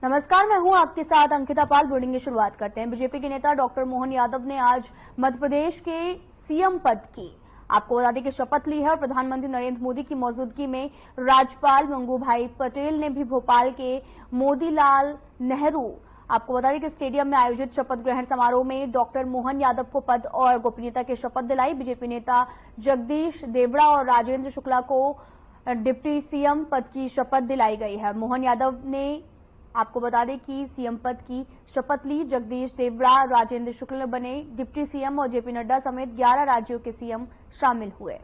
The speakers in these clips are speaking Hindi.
नमस्कार, मैं हूं आपके साथ अंकिता पाल। बुलेटिन की शुरुआत करते हैं। बीजेपी के नेता डॉक्टर मोहन यादव ने आज मध्य प्रदेश के सीएम पद की आपको बता दें कि शपथ ली है और प्रधानमंत्री नरेंद्र मोदी की मौजूदगी में राज्यपाल मंगूभाई पटेल ने भी भोपाल के मोतीलाल नेहरू आपको बता दें कि स्टेडियम में आयोजित शपथ ग्रहण समारोह में डॉक्टर मोहन यादव को पद और गोपनीयता की शपथ दिलाई। बीजेपी नेता जगदीश देवड़ा और राजेंद्र शुक्ला को डिप्टी सीएम पद की शपथ दिलाई गई है। मोहन यादव ने आपको बता दें कि सीएम पद की शपथ ली। जगदीश देवड़ा, राजेंद्र शुक्ला बने डिप्टी सीएम और जेपी नड्डा समेत 11 राज्यों के सीएम शामिल हुए।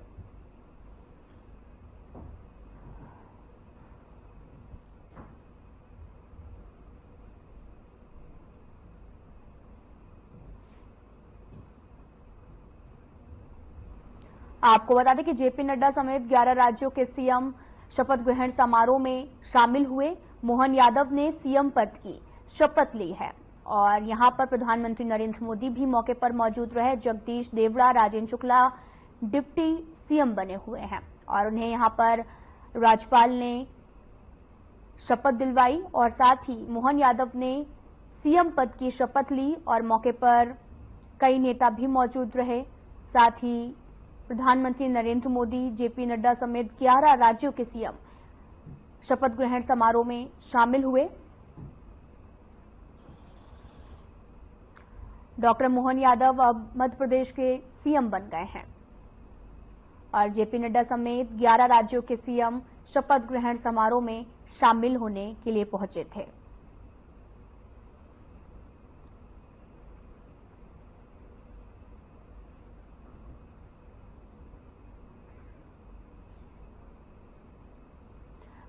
आपको बता दें कि जेपी नड्डा समेत 11 राज्यों के सीएम शपथ ग्रहण समारोह में शामिल हुए। मोहन यादव ने सीएम पद की शपथ ली है और यहां पर प्रधानमंत्री नरेंद्र मोदी भी मौके पर मौजूद रहे। जगदीश देवड़ा, राजेंद्र शुक्ला डिप्टी सीएम बने हुए हैं और उन्हें यहां पर राज्यपाल ने शपथ दिलवाई और साथ ही मोहन यादव ने सीएम पद की शपथ ली और मौके पर कई नेता भी मौजूद रहे। साथ ही प्रधानमंत्री नरेंद्र मोदी, जेपी नड्डा समेत 11 राज्यों के सीएम शपथ ग्रहण समारोह में शामिल हुए। डॉक्टर मोहन यादव अब मध्य प्रदेश के सीएम बन गए हैं और जेपी नड्डा समेत 11 राज्यों के सीएम शपथ ग्रहण समारोह में शामिल होने के लिए पहुंचे थे।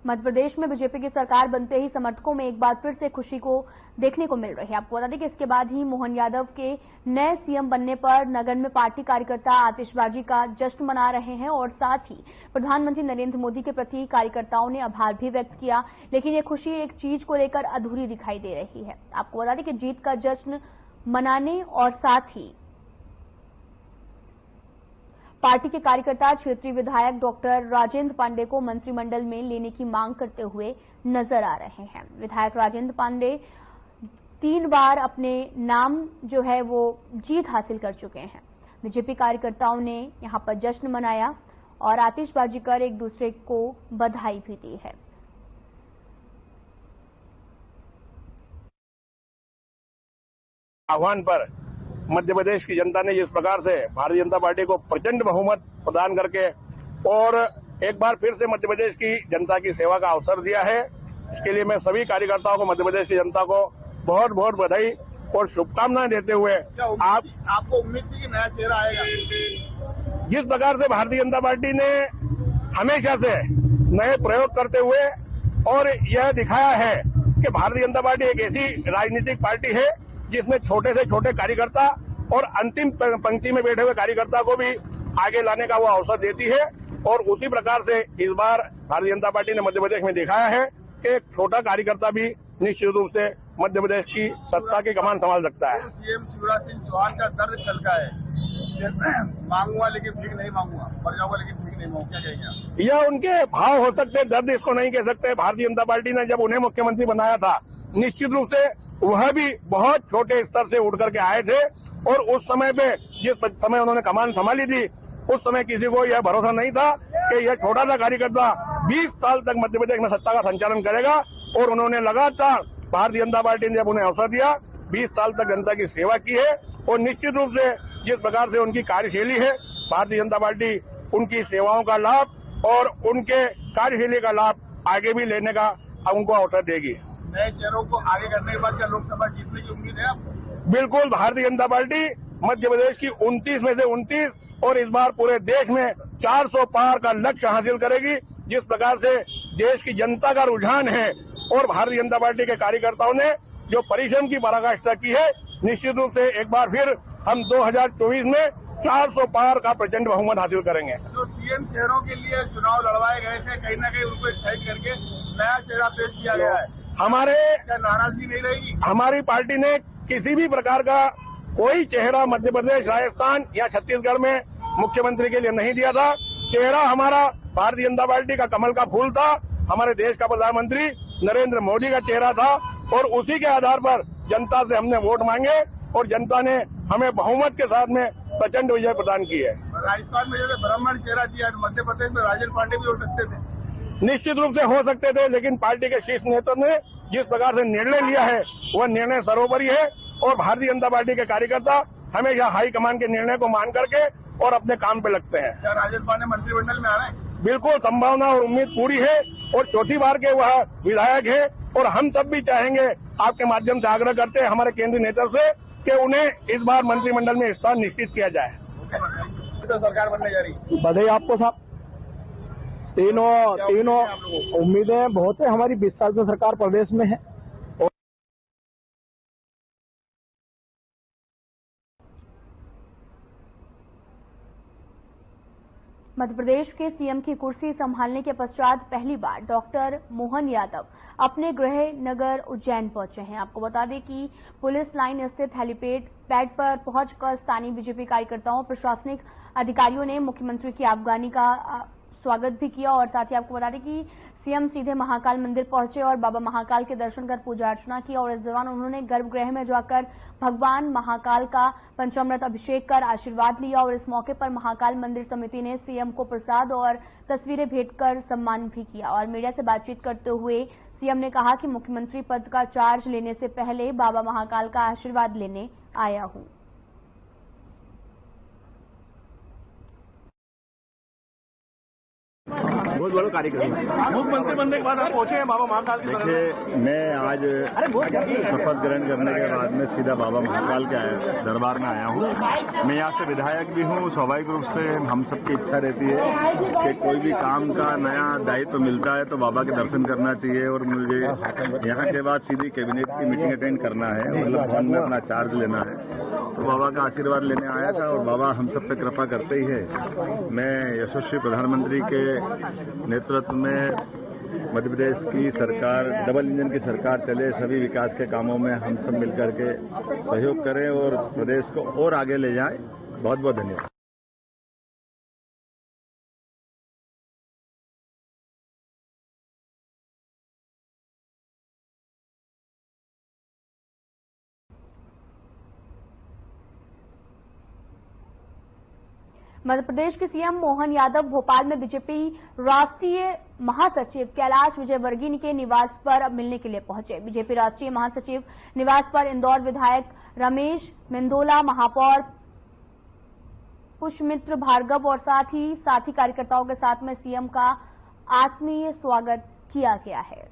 मध्य प्रदेश में बीजेपी की सरकार बनते ही समर्थकों में एक बार फिर से खुशी को देखने को मिल रही है। आपको बता दें कि इसके बाद ही मोहन यादव के नए सीएम बनने पर नगर में पार्टी कार्यकर्ता आतिशबाजी का जश्न मना रहे हैं और साथ ही प्रधानमंत्री नरेंद्र मोदी के प्रति कार्यकर्ताओं ने आभार भी व्यक्त किया। लेकिन ये खुशी एक चीज को लेकर अधूरी दिखाई दे रही है। आपको बता दें कि जीत का जश्न मनाने और साथ ही पार्टी के कार्यकर्ता क्षेत्रीय विधायक डॉक्टर राजेंद्र पांडे को मंत्रिमंडल में लेने की मांग करते हुए नजर आ रहे हैं। विधायक राजेंद्र पांडे 3 बार अपने नाम जो है वो जीत हासिल कर चुके हैं। बीजेपी कार्यकर्ताओं ने यहां पर जश्न मनाया और आतिशबाजी कर एक दूसरे को बधाई भी दी है। आह्वान पर मध्य प्रदेश की जनता ने जिस प्रकार से भारतीय जनता पार्टी को प्रचंड बहुमत प्रदान करके और एक बार फिर से मध्य प्रदेश की जनता की सेवा का अवसर दिया है, इसके लिए मैं सभी कार्यकर्ताओं को, मध्य प्रदेश की जनता को बहुत बहुत बधाई और शुभकामनाएं देते हुए आपको उम्मीद थी कि नया चेहरा आएगा? जिस प्रकार से भारतीय जनता पार्टी ने हमेशा से नए प्रयोग करते हुए और यह दिखाया है कि भारतीय जनता पार्टी एक ऐसी राजनीतिक पार्टी है जिसमें छोटे से छोटे कार्यकर्ता और अंतिम पंक्ति में बैठे हुए कार्यकर्ता को भी आगे लाने का वो अवसर देती है। और उसी प्रकार से इस बार भारतीय जनता पार्टी ने मध्य प्रदेश में दिखाया है कि एक छोटा कार्यकर्ता भी निश्चित रूप से मध्य प्रदेश की सत्ता की कमान संभाल सकता है। सीएम शिवराज सिंह चौहान का दर्द चलका है, मांगूंगा लेकिन भीख नहीं मांगूंगा, मर जाऊंगा लेकिन भीख नहीं मांगूंगा, क्या कहेंगे? यह उनके भाव हो सकते, दर्द इसको नहीं कह सकते। भारतीय जनता पार्टी ने जब उन्हें मुख्यमंत्री बनाया था, निश्चित रूप से वह भी बहुत छोटे स्तर से उठ करके आए थे और उस समय पे जिस समय उन्होंने कमान संभाली थी, उस समय किसी को यह भरोसा नहीं था कि यह छोटा सा कार्यकर्ता 20 साल तक मध्य प्रदेश में सत्ता का संचालन करेगा। और उन्होंने लगातार भारतीय जनता पार्टी ने जब उन्हें अवसर दिया, 20 साल तक जनता की सेवा की है और निश्चित रूप से जिस प्रकार से उनकी कार्यशैली है, भारतीय जनता पार्टी उनकी सेवाओं का लाभ और उनके कार्यशैली का लाभ आगे भी लेने का उनको अवसर देगी। नए चेहरों को आगे करने के बाद क्या लोकसभा जीतने की उम्मीद है आपको? बिल्कुल, भारतीय जनता पार्टी मध्य प्रदेश की 29 में से 29 और इस बार पूरे देश में 400 पार का लक्ष्य हासिल करेगी। जिस प्रकार से देश की जनता का रुझान है और भारतीय जनता पार्टी के कार्यकर्ताओं ने जो परिश्रम की पराकाष्ठा की है, निश्चित रूप से एक बार फिर हम 2024 में 400 पार का प्रचंड बहुमत हासिल करेंगे। जो सीएम चेहरों के लिए चुनाव लड़वाए गए थे, कहीं न कहीं उनको साइड करके नया चेहरा पेश किया गया है। हमारे क्या नाराजगी नहीं रहेगी? हमारी पार्टी ने किसी भी प्रकार का कोई चेहरा मध्य प्रदेश, राजस्थान या छत्तीसगढ़ में मुख्यमंत्री के लिए नहीं दिया था। चेहरा हमारा भारतीय जनता पार्टी का कमल का फूल था, हमारे देश का प्रधानमंत्री नरेंद्र मोदी का चेहरा था और उसी के आधार पर जनता से हमने वोट मांगे और जनता ने हमें बहुमत के साथ में प्रचंड विजय प्रदान की है। राजस्थान में जैसे ब्राह्मण चेहरा दिया, मध्य प्रदेश में राजन पांडे भी हो सकते थे। निश्चित रूप से हो सकते थे, लेकिन पार्टी के शीर्ष नेतृत्व ने जिस प्रकार से निर्णय लिया है वह निर्णय सर्वोपरि है और भारतीय जनता पार्टी के कार्यकर्ता हमेशा हाईकमान के निर्णय को मान करके और अपने काम पे लगते हैं। क्या राजन पांडे मंत्रिमंडल में आ रहे हैं? बिल्कुल संभावना और उम्मीद पूरी है और चौथी बार के वह विधायक है और हम सब भी चाहेंगे, आपके माध्यम से आग्रह करते हैं हमारे केंद्रीय नेतृत्व से कि उन्हें इस बार मंत्रिमंडल में स्थान निश्चित किया जाए। तो सरकार बनने जा रही है। बधाई आपको साहब। तीनों उम्मीदें बहुत है, हमारी 20 साल से सरकार प्रदेश में है। मध्य प्रदेश के सीएम की कुर्सी संभालने के पश्चात पहली बार डॉक्टर मोहन यादव अपने गृह नगर उज्जैन पहुंचे हैं। आपको बता दें कि पुलिस लाइन स्थित हेलीपैड पर पहुंचकर स्थानीय बीजेपी कार्यकर्ताओं और प्रशासनिक अधिकारियों ने मुख्यमंत्री की आगवानी का स्वागत भी किया और साथ ही आपको बता दें कि सीएम सीधे महाकाल मंदिर पहुंचे और बाबा महाकाल के दर्शन कर पूजा अर्चना की और इस दौरान उन्होंने गर्भगृह में जाकर भगवान महाकाल का पंचामृत अभिषेक कर आशीर्वाद लिया और इस मौके पर महाकाल मंदिर समिति ने सीएम को प्रसाद और तस्वीरें भेंट कर सम्मान भी किया और मीडिया से बातचीत करते हुए सीएम ने कहा कि मुख्यमंत्री पद का चार्ज लेने से पहले बाबा महाकाल का आशीर्वाद लेने आया हूं। बहुत बड़ा कार्यक्रम है। मुख्यमंत्री बनने के बाद आप पहुंचे हैं बाबा महाकाल की। देखिए, मैं आज शपथ ग्रहण करने के बाद में सीधा बाबा महाकाल के दरबार में आया हूँ। मैं यहाँ से विधायक भी हूँ। स्वाभाविक रूप से हम सबकी इच्छा रहती है कि कोई भी काम का नया दायित्व मिलता है तो बाबा के दर्शन करना चाहिए और मुझे यहाँ के बाद सीधी कैबिनेट की मीटिंग अटेंड करना है, मतलब भवन में अपना चार्ज लेना है। तो बाबा का आशीर्वाद लेने आया था और बाबा हम सब पे कृपा करते ही है। मैं यशस्वी प्रधानमंत्री के नेतृत्व में मध्य प्रदेश की सरकार, डबल इंजन की सरकार चले, सभी विकास के कामों में हम सब मिलकर के सहयोग करें और प्रदेश को और आगे ले जाएं। बहुत बहुत धन्यवाद। मध्य प्रदेश के सीएम मोहन यादव भोपाल में बीजेपी राष्ट्रीय महासचिव कैलाश विजयवर्गीय के निवास पर मिलने के लिए पहुंचे। बीजेपी राष्ट्रीय महासचिव निवास पर इंदौर विधायक रमेश मेंदोला, महापौर पुष्पमित्र भार्गव और साथी कार्यकर्ताओं के साथ में सीएम का आत्मीय स्वागत किया गया है।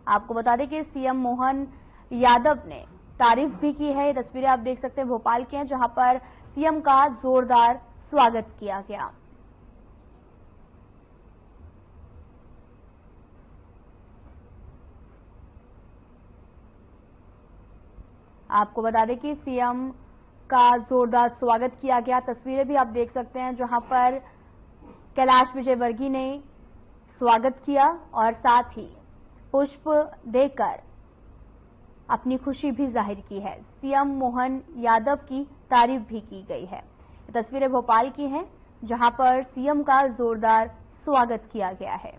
आपको बता दें कि सीएम मोहन यादव ने तारीफ भी की है। तस्वीरें आप देख सकते हैं भोपाल की हैं, जहां पर सीएम का जोरदार स्वागत किया गया। आपको बता दें कि सीएम का जोरदार स्वागत किया गया। तस्वीरें भी आप देख सकते हैं, जहां पर कैलाश विजयवर्गीय ने स्वागत किया और साथ ही पुष्प देकर अपनी खुशी भी जाहिर की है। सीएम मोहन यादव की तारीफ भी की गई है। तस्वीरें भोपाल की हैं, जहां पर सीएम का जोरदार स्वागत किया गया है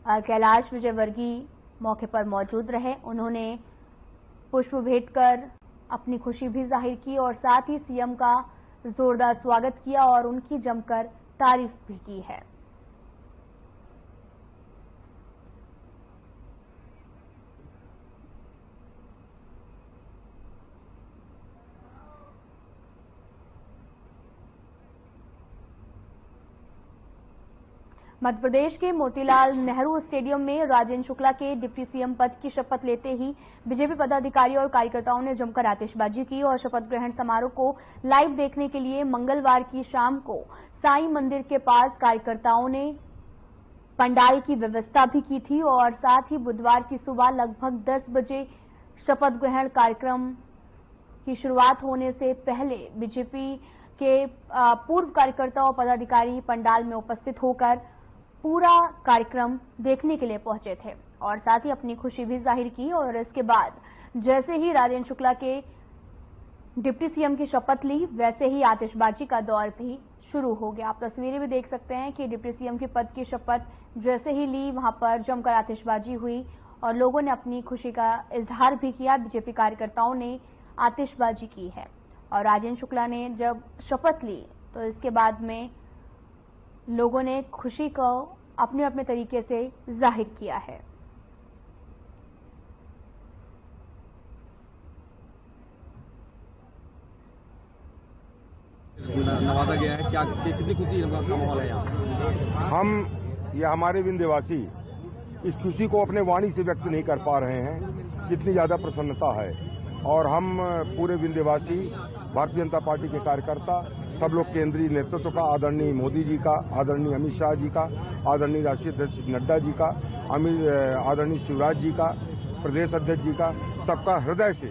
और कैलाश विजयवर्गीय मौके पर मौजूद रहे। उन्होंने पुष्प भेंट कर अपनी खुशी भी जाहिर की और साथ ही सीएम का जोरदार स्वागत किया और उनकी जमकर तारीफ भी की है। मध्य प्रदेश के मोतीलाल नेहरू स्टेडियम में राजेंद्र शुक्ला के डिप्टी सीएम पद की शपथ लेते ही बीजेपी पदाधिकारी और कार्यकर्ताओं ने जमकर आतिशबाजी की और शपथ ग्रहण समारोह को लाइव देखने के लिए मंगलवार की शाम को साईं मंदिर के पास कार्यकर्ताओं ने पंडाल की व्यवस्था भी की थी और साथ ही बुधवार की सुबह लगभग 10 बजे शपथ ग्रहण कार्यक्रम की शुरुआत होने से पहले बीजेपी के पूर्व कार्यकर्ता और पदाधिकारी पंडाल में उपस्थित होकर पूरा कार्यक्रम देखने के लिए पहुंचे थे और साथ ही अपनी खुशी भी जाहिर की और इसके बाद जैसे ही राजेंद्र शुक्ला के डिप्टी सीएम की शपथ ली, वैसे ही आतिशबाजी का दौर भी शुरू हो गया। आप तस्वीरें भी देख सकते हैं कि डिप्टी सीएम के पद की शपथ जैसे ही ली, वहां पर जमकर आतिशबाजी हुई और लोगों ने अपनी खुशी का इजहार भी किया। बीजेपी कार्यकर्ताओं ने आतिशबाजी की है और राजेंद्र शुक्ला ने जब शपथ ली तो इसके बाद में लोगों ने खुशी को अपने अपने तरीके से जाहिर किया है। नवाजा गया है, क्या कितनी खुशी का माहौल है यहाँ? ये हमारे विंध्यवासी इस खुशी को अपने वाणी से व्यक्त नहीं कर पा रहे हैं, कितनी ज्यादा प्रसन्नता है। और हम पूरे विंध्यवासी, भारतीय जनता पार्टी के कार्यकर्ता, सब लोग केंद्रीय नेतृत्व का, आदरणीय मोदी जी का, आदरणीय अमित शाह जी का, आदरणीय राष्ट्रीय अध्यक्ष नड्डा जी का, आदरणीय शिवराज जी का, प्रदेश अध्यक्ष जी का, सबका हृदय से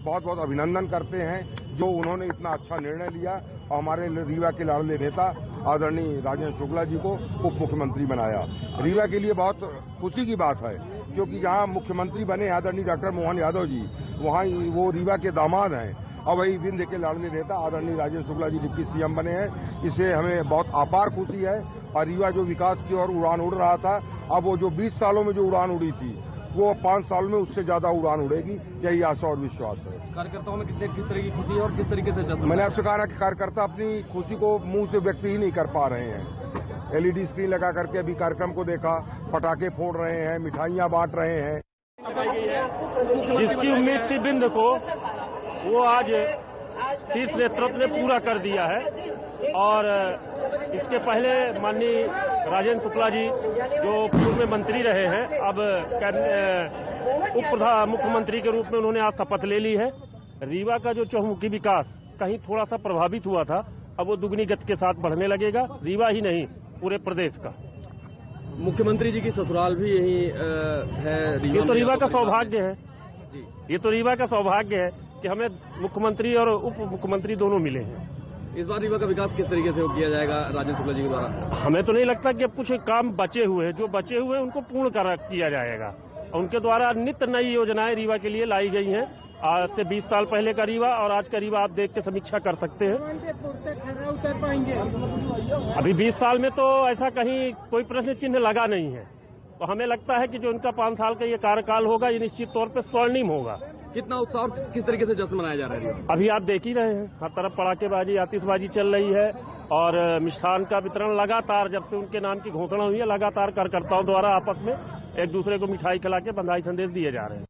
बहुत बहुत अभिनंदन करते हैं जो उन्होंने इतना अच्छा निर्णय लिया और हमारे रीवा के लाडले नेता आदरणीय राजेंद्र शुक्ला जी को उप मुख्यमंत्री बनाया। रीवा के लिए बहुत खुशी की बात है क्योंकि जहां मुख्यमंत्री बने आदरणीय डॉक्टर मोहन यादव जी, वहां वो रीवा के दामाद हैं और वही विंध्य के लाडले नेता आदरणीय राजेंद्र शुक्ला जी डिप्टी सीएम बने हैं। इससे हमें बहुत अपार खुशी है और रीवा जो विकास की ओर उड़ान उड़ रहा था, अब वो जो 20 सालों में जो उड़ान उड़ी थी वो 5 साल में उससे ज्यादा उड़ान उड़ेगी, यही आशा और विश्वास है। कार्यकर्ताओं में किस तरह की खुशी है और किस तरीके से जश्न? मैंने आपसे कहा ना कि कार्यकर्ता अपनी खुशी को मुंह से व्यक्त ही नहीं कर पा रहे हैं। एलईडी स्क्रीन लगा करके अभी कार्यक्रम को देखा, पटाखे फोड़ रहे हैं, मिठाइयां बांट रहे हैं। जिसकी उम्मीद थी बिंद को, वो आज शीर्ष नेतृत्व ने पूरा कर दिया है। और इसके पहले माननीय राजेंद्र शुक्ला जी जो पूर्व में मंत्री रहे हैं, अब उप मुख्यमंत्री के रूप में उन्होंने आज शपथ ले ली है। रीवा का जो चहुमुखी विकास कहीं थोड़ा सा प्रभावित हुआ था, अब वो दुगनी गति के साथ बढ़ने लगेगा, रीवा ही नहीं पूरे प्रदेश का। मुख्यमंत्री जी की ससुराल भी यही है रीवा। ये तो रीवा का सौभाग्य है जी, ये तो रीवा का सौभाग्य है कि हमें मुख्यमंत्री और उप मुख्यमंत्री दोनों मिले हैं। इस बार रीवा का विकास किस तरीके से किया जाएगा राजेंद्र शुक्ला जी के द्वारा? हमें तो नहीं लगता कि अब कुछ काम बचे हुए हैं, जो बचे हुए हैं उनको पूर्ण किया जाएगा। उनके द्वारा नित्य नई योजनाएं रीवा के लिए लाई गई हैं। आज से 20 साल पहले का रीवा और आज का रीवा आप देख के समीक्षा कर सकते हैं। अभी 20 साल में तो ऐसा कहीं कोई प्रश्न चिन्ह लगा नहीं है, तो हमें लगता है कि जो इनका 5 साल का ये कार्यकाल होगा ये निश्चित तौर पर स्वर्णिम होगा। कितना उत्साह और किस तरीके से जश्न मनाया जा रहा है? अभी आप देख ही रहे हैं, हर तरफ पटाखेबाजी, आतिशबाजी चल रही है और मिष्ठान का वितरण लगातार, जब से उनके नाम की घोषणा हुई है, लगातार कार्यकर्ताओं द्वारा आपस में एक दूसरे को मिठाई खिला के बधाई संदेश दिए जा रहे हैं।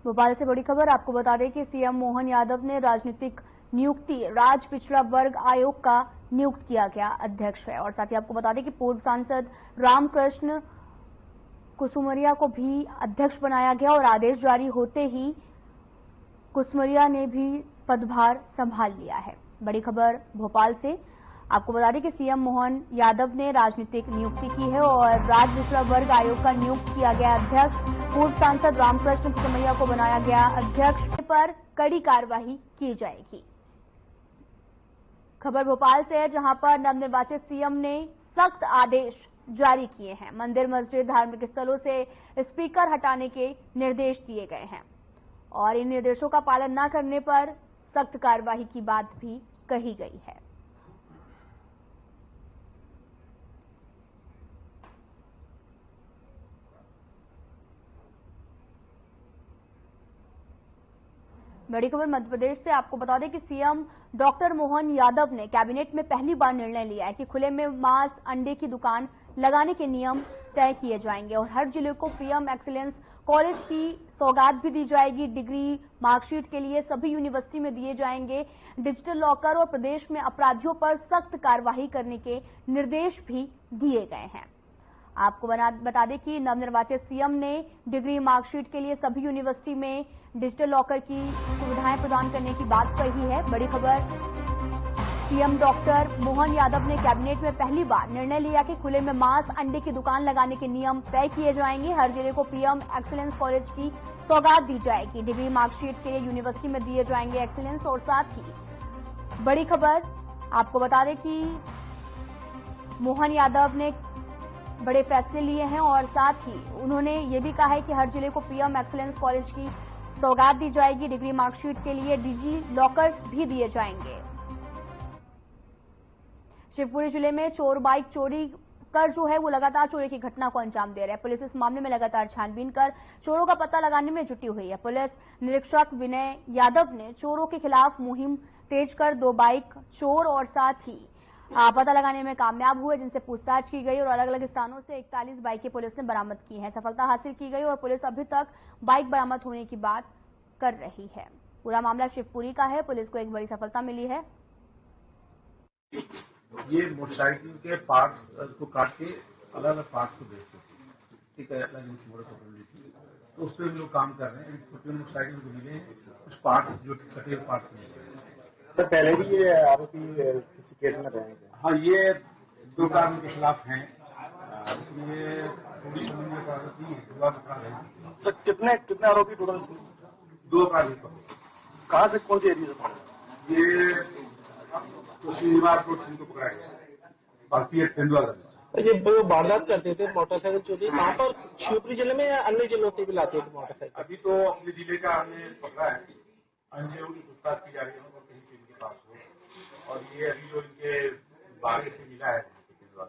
भोपाल से बड़ी खबर आपको बता दें कि सीएम मोहन यादव ने राजनीतिक नियुक्ति राज्य पिछड़ा वर्ग आयोग का नियुक्त किया गया अध्यक्ष है। और साथ ही आपको बता दें कि पूर्व सांसद रामकृष्ण कुसुमरिया को भी अध्यक्ष बनाया गया और आदेश जारी होते ही कुसुमरिया ने भी पदभार संभाल लिया है। बड़ी खबर भोपाल से आपको बता दें कि सीएम मोहन यादव ने राजनीतिक नियुक्ति की है और राज्य पिछड़ा वर्ग आयोग का नियुक्त किया गया अध्यक्ष। पूर्व सांसद रामकृष्ण कुसुमरिया को बनाया गया अध्यक्ष, पर कड़ी कार्रवाई की जाएगी। खबर भोपाल से है जहां पर नवनिर्वाचित सीएम ने सख्त आदेश जारी किए हैं। मंदिर, मस्जिद, धार्मिक स्थलों से स्पीकर हटाने के निर्देश दिए गए हैं और इन निर्देशों का पालन न करने पर सख्त कार्रवाई की बात भी कही गई है। बड़ी खबर मध्य प्रदेश से आपको बता दें कि सीएम डॉक्टर मोहन यादव ने कैबिनेट में पहली बार निर्णय लिया है कि खुले में मांस, अंडे की दुकान लगाने के नियम तय किए जाएंगे और हर जिले को पीएम एक्सीलेंस कॉलेज की सौगात भी दी जाएगी। डिग्री, मार्कशीट के लिए सभी यूनिवर्सिटी में दिए जाएंगे डिजिटल लॉकर और प्रदेश में अपराधियों पर सख्त कार्रवाई करने के निर्देश भी दिए गए हैं। आपको बता दें कि नवनिर्वाचित सीएम ने डिग्री, मार्कशीट के लिए सभी यूनिवर्सिटी में डिजिटल लॉकर की सुविधाएं प्रदान करने की बात कही है। बड़ी खबर, सीएम डॉक्टर मोहन यादव ने कैबिनेट में पहली बार निर्णय लिया कि खुले में मांस, अंडे की दुकान लगाने के नियम तय किए जाएंगे। हर जिले को पीएम एक्सीलेंस कॉलेज की सौगात दी जाएगी। डिग्री, मार्कशीट के लिए यूनिवर्सिटी में दिए जाएंगे एक्सीलेंस। और साथ ही बड़ी खबर आपको बता दें कि मोहन यादव ने बड़े फैसले लिए हैं और साथ ही उन्होंने ये भी कहा है कि हर जिले को पीएम एक्सीलेंस कॉलेज की सौगात दी जाएगी। डिग्री मार्कशीट के लिए डिजी लॉकर्स भी दिए जाएंगे। शिवपुरी जिले में चोर बाइक चोरी कर जो है वो लगातार चोरी की घटना को अंजाम दे रहे हैं। पुलिस इस मामले में लगातार छानबीन कर चोरों का पता लगाने में जुटी हुई है। पुलिस निरीक्षक विनय यादव ने चोरों के खिलाफ मुहिम तेज कर 2 बाइक चोर और साथ ही पता लगाने में कामयाब हुए, जिनसे पूछताछ की गई और अलग अलग स्थानों से 41 बाइकें पुलिस ने बरामद की हैं। सफलता हासिल की गई और पुलिस अभी तक बाइक बरामद होने की बात कर रही है। पूरा मामला शिवपुरी का है। पुलिस को एक बड़ी सफलता मिली है। ये मोटरसाइकिल के पार्ट्स को काट के अलग अलग पार्ट्स को बेचते थे, ठीक है, अलग मोटरसाइकिल थी, तो उस पर हम लोग काम कर रहे हैं। मोटरसाइकिल को मिले कुछ पार्ट्स जो कटे हुए पार्ट्स मिले हैं। सर पहले भी ये आरोपी किसी केस में रहे हैं? हाँ, ये 2 कारण के खिलाफ हैं। ये थोड़ी समझ में आरोपी है। सर कितने आरोपी टोटल? 2 अपराधी पकड़े। कहाँ से, कौन सी एरिया से पकड़े? ये तो श्रीनिवास रोड सिंह को पकड़ा गया, बाकी तेंदुआ। ये वारदात करते थे मोटरसाइकिल चोरी, वहाँ पर शिवपुरी जिले में या अन्य जिलों से भी लाते थे मोटरसाइकिल? अभी तो अपने जिले का हमने पकड़ा है, अन्य जिलों की पूछताछ की जा रही है कहीं पे इनके पास हो। और ये अभी जो इनके बागे से मिला है तेंदुआ।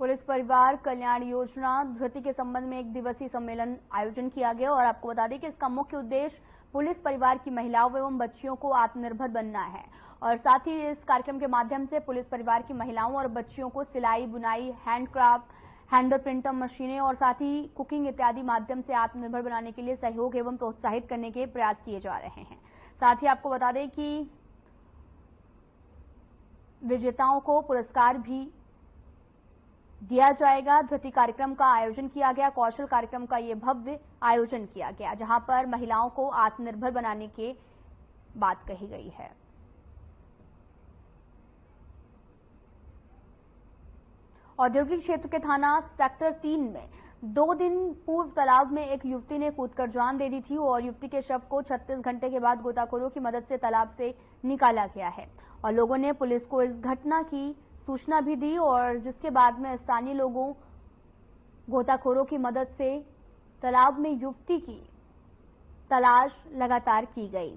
पुलिस परिवार कल्याण योजना धृति के संबंध में 1 दिवसीय सम्मेलन आयोजन किया गया और आपको बता दें कि इसका मुख्य उद्देश्य पुलिस परिवार की महिलाओं एवं बच्चियों को आत्मनिर्भर बनना है और साथ ही इस कार्यक्रम के माध्यम से पुलिस परिवार की महिलाओं और बच्चियों को सिलाई, बुनाई, हैंडक्राफ्ट, हैंडर प्रिंटर मशीनें और साथ ही कुकिंग इत्यादि माध्यम से आत्मनिर्भर बनाने के लिए सहयोग एवं प्रोत्साहित करने के प्रयास किए जा रहे हैं। साथ ही आपको बता दें कि विजेताओं को पुरस्कार भी दिया जाएगा। धृति कार्यक्रम का आयोजन किया गया। कौशल कार्यक्रम का ये भव्य आयोजन किया गया, जहां पर महिलाओं को आत्मनिर्भर बनाने की बात कही गई है। औद्योगिक क्षेत्र के थाना सेक्टर 3 में 2 दिन पूर्व तालाब में एक युवती ने कूदकर जान दे दी थी और युवती के शव को 36 घंटे के बाद गोताखोरों की मदद से तालाब से निकाला गया है और लोगों ने पुलिस को इस घटना की सूचना भी दी और जिसके बाद में स्थानीय लोगों गोताखोरों की मदद से तालाब में युवती की तलाश लगातार की गई।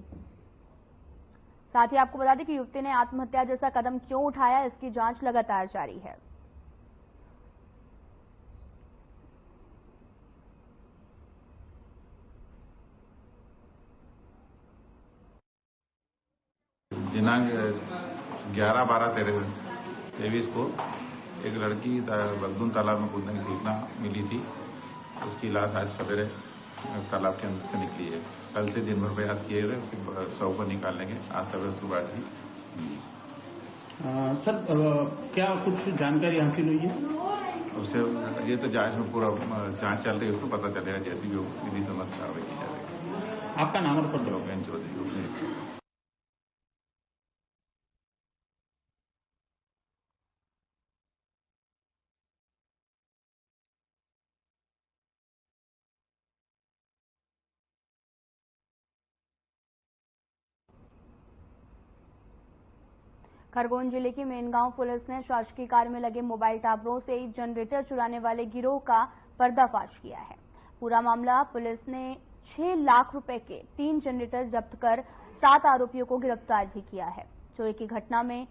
साथ ही आपको बता दें कि युवती ने आत्महत्या जैसा कदम क्यों उठाया, इसकी जांच लगातार जारी है। दिनांक 11/12/23 को एक लड़की बगदून तालाब में कूदने की सूचना मिली थी। उसकी लाश आज सवेरे तालाब के अंदर से निकली है। कल से दिन भर प्रयास किए गए उसके शव को निकालने के। आज सवेरे सुबह ही मिली। सर क्या कुछ जानकारी हासिल हुई है? उससे ये तो जांच में पूरा जांच चल रही है, उसको पता चलेगा जैसी भी विधि सम्मत कार्रवाई की जाएगी। आपका नाम और पद? लोकेन चौधरी। खरगोन जिले की मेनगांव पुलिस ने शासकीय कार्य में लगे मोबाइल टावरों से जनरेटर चुराने वाले गिरोह का पर्दाफाश किया है। पूरा मामला पुलिस ने 6 लाख रुपए के 3 जनरेटर जब्त कर 7 आरोपियों को गिरफ्तार भी किया है। चोरी की घटना में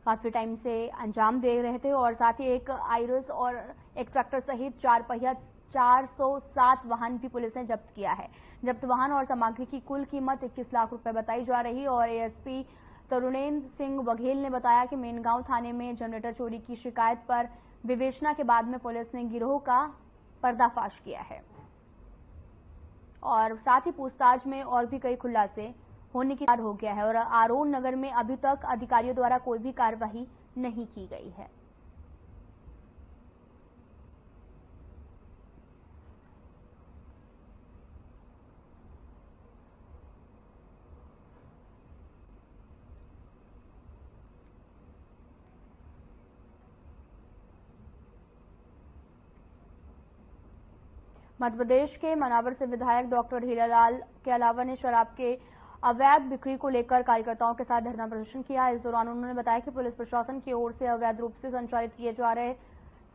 काफी टाइम से अंजाम दे रहे थे और साथ ही एक आइरस और एक ट्रैक्टर सहित 4 पहिया 407 वाहन भी पुलिस ने जब्त किया है। जब्त वाहन और सामग्री की कुल कीमत 21 लाख रुपए बताई जा रही और एएसपी तरुणेंद्र सिंह बघेल ने बताया कि मेनगांव थाने में जनरेटर चोरी की शिकायत पर विवेचना के बाद में पुलिस ने गिरोह का पर्दाफाश किया है और साथ ही पूछताछ में और भी कई खुलासे होने की हो गया है और आरोन नगर में अभी तक अधिकारियों द्वारा कोई भी कार्रवाई नहीं की गई है। मध्य प्रदेश के मनावर से विधायक डॉक्टर हीरालाल के अलावा ने शराब के अवैध बिक्री को लेकर कार्यकर्ताओं के साथ धरना प्रदर्शन किया। इस दौरान उन्होंने बताया कि पुलिस प्रशासन की ओर से अवैध रूप से संचालित किए जा रहे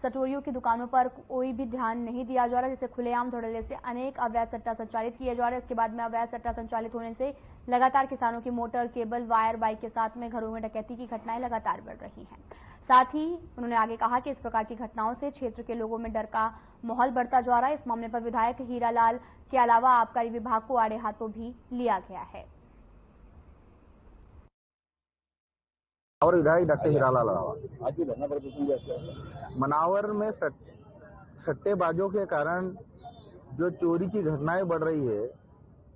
सटोरियों की दुकानों पर कोई भी ध्यान नहीं दिया जा रहा, जिसे खुलेआम धड़ल्ले से अनेक अवैध सट्टा संचालित किए जा रहे हैं। इसके बाद में अवैध सट्टा संचालित होने से लगातार किसानों की मोटर, केबल, वायर, बाइक के साथ में घरों में डकैती की घटनाएं लगातार बढ़ रही हैं। साथ ही उन्होंने आगे कहा कि इस प्रकार की घटनाओं से क्षेत्र के लोगों में डर का माहौल बढ़ता जा रहा है। इस मामले पर विधायक हीरालाल के अलावा आबकारी विभाग को आड़े हाथों भी लिया गया है। और विधायक डॉक्टर हीरालाल आज की धरना प्रदर्शन मनावर में सट्टेबाजों के कारण जो चोरी की घटनाएं बढ़ रही है,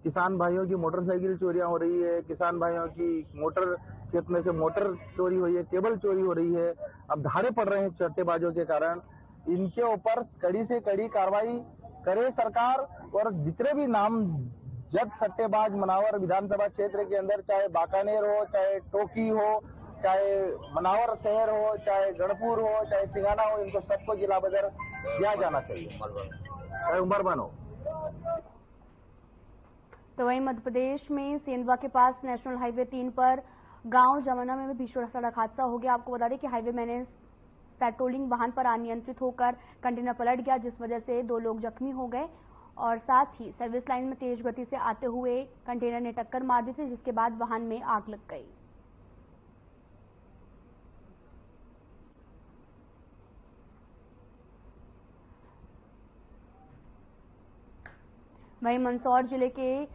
किसान भाइयों की मोटरसाइकिल चोरियां हो रही है, किसान भाइयों की मोटर खेत में से मोटर चोरी हुई है, केबल चोरी हो रही है, अब धाड़े पड़ रहे हैं सट्टेबाजों के कारण। इनके ऊपर कड़ी से कड़ी कार्रवाई करे सरकार, और जितने भी नामजद सट्टेबाज मनावर विधानसभा क्षेत्र के अंदर, चाहे बाकानेर हो, चाहे टोकी हो, चाहे मनावर शहर हो, चाहे गढ़पुर हो, चाहे सिंगाना हो, इनको सबको जिला बदर दिया जाना चाहिए, चाहे उमरबन हो। तो वहीं मध्य प्रदेश में सेंधवा के पास नेशनल हाईवे 3 पर गांव जमुना में भीषण सड़क हादसा हो गया। आपको बता दें कि हाईवे मैनेज पेट्रोलिंग वाहन पर अनियंत्रित होकर कंटेनर पलट गया, जिस वजह से 2 लोग जख्मी हो गए और साथ ही सर्विस लाइन में तेज गति से आते हुए कंटेनर ने टक्कर मार दी थी, जिसके बाद वाहन में आग लग गई। वहीं मंदसौर जिले के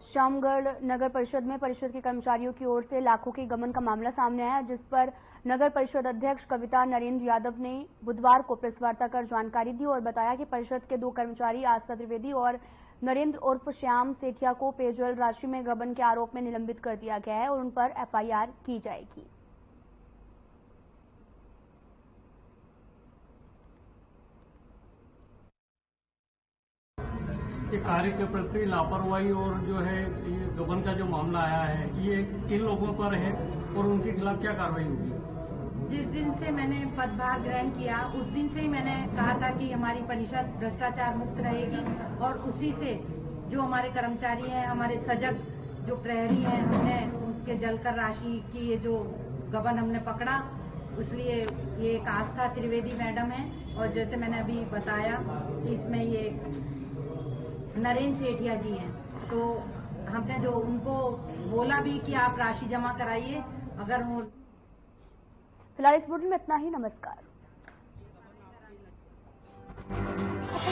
शामगढ़ नगर परिषद में परिषद के कर्मचारियों की ओर से लाखों के गबन का मामला सामने आया, जिस पर नगर परिषद अध्यक्ष कविता नरेंद्र यादव ने बुधवार को प्रेस वार्ता कर जानकारी दी और बताया कि परिषद के 2 कर्मचारी आस्था त्रिवेदी और नरेंद्र उर्फ श्याम सेठिया को पेयजल राशि में गबन के आरोप में निलंबित कर दिया गया है और उन पर FIR की जाएगी। कार्य के प्रति लापरवाही और जो है ये गबन का जो मामला आया है, ये किन लोगों पर है और उनके खिलाफ क्या कार्रवाई होगी? जिस दिन से मैंने पदभार ग्रहण किया उस दिन से ही मैंने कहा था कि हमारी परिषद भ्रष्टाचार मुक्त रहेगी, और उसी से जो हमारे कर्मचारी हैं, हमारे सजग जो प्रहरी हैं, हमने उसके जलकर राशि की ये जो गबन हमने पकड़ा, इसलिए ये एक आस्था त्रिवेदी मैडम है और जैसे मैंने अभी बताया कि इसमें ये नरेंद्र सेठिया जी हैं, तो हमने जो उनको बोला भी कि आप राशि जमा कराइए। अगर वो फिलहाल इस बुलेटिन में इतना ही। नमस्कार।